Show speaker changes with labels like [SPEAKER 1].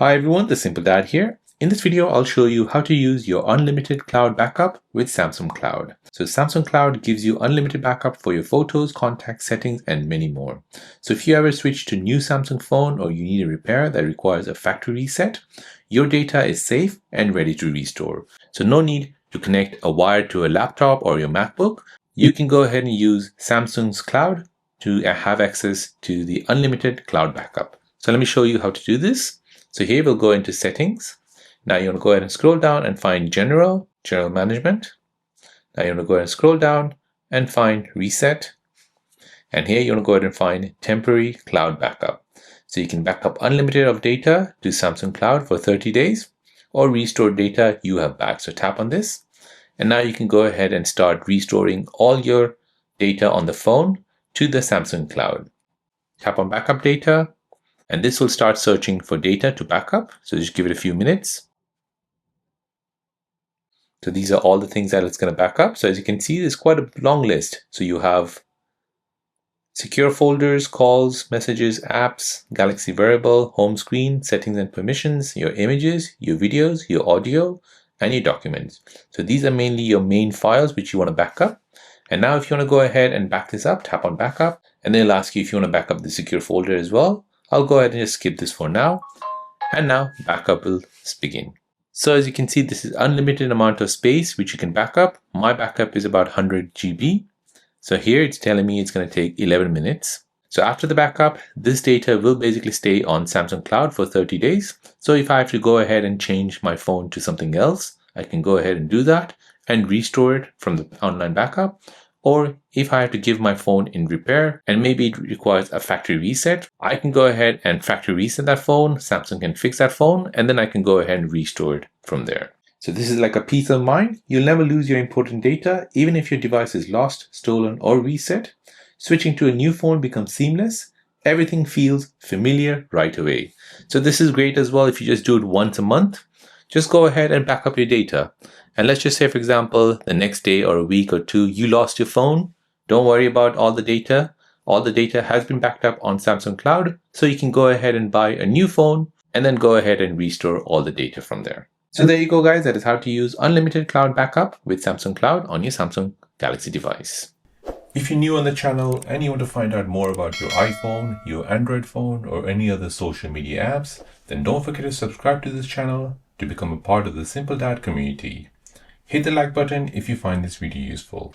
[SPEAKER 1] Hi everyone, the Simple Dad here. In this video, I'll show you how to use your unlimited cloud backup with Samsung Cloud. So Samsung Cloud gives you unlimited backup for your photos, contacts, settings, and many more. So if you ever switch to new Samsung phone or you need a repair that requires a factory reset, your data is safe and ready to restore. So no need to connect a wire to a laptop or your MacBook. You can go ahead and use Samsung's Cloud to have access to the unlimited cloud backup. So let me show you how to do this. So here we'll go into settings. Now you want to go ahead and scroll down and find general management. Now you want to go ahead and scroll down and find reset. And here you want to go ahead and find temporary cloud backup. So you can back up unlimited of data to Samsung Cloud for 30 days or restore data you have back. So tap on this. And now you can go ahead and start restoring all your data on the phone to the Samsung Cloud. Tap on backup data. And this will start searching for data to backup. So just give it a few minutes. So these are all the things that it's going to back up. So as you can see, there's quite a long list. So you have secure folders, calls, messages, apps, Galaxy Wearable, home screen, settings and permissions, your images, your videos, your audio, and your documents. So these are mainly your main files which you want to back up. And now if you want to go ahead and back this up, tap on backup, and then it'll ask you if you want to back up the secure folder as well. I'll go ahead and just skip this for now. And now backup will begin. So as you can see, this is unlimited amount of space which you can back up. My backup is about 100 GB. So here it's telling me it's going to take 11 minutes. So after the backup, this data will basically stay on Samsung Cloud for 30 days. So if I have to go ahead and change my phone to something else, I can go ahead and do that and restore it from the online backup. Or if I have to give my phone in repair and maybe it requires a factory reset, I can go ahead and factory reset that phone. Samsung can fix that phone and then I can go ahead and restore it from there. So this is like a peace of mind. You'll never lose your important data, even if your device is lost, stolen, or reset. Switching to a new phone becomes seamless. Everything feels familiar right away. So this is great as well if you just do it once a month. Just go ahead and back up your data. And let's just say, for example, the next day or a week or two, you lost your phone. Don't worry about all the data. All the data has been backed up on Samsung Cloud. So you can go ahead and buy a new phone and then go ahead and restore all the data from there. So there you go, guys. That is how to use unlimited cloud backup with Samsung Cloud on your Samsung Galaxy device. If you're new on the channel and you want to find out more about your iPhone, your Android phone, or any other social media apps, then don't forget to subscribe to this channel to become a part of the Simple Dad community. Hit the like button if you find this video useful.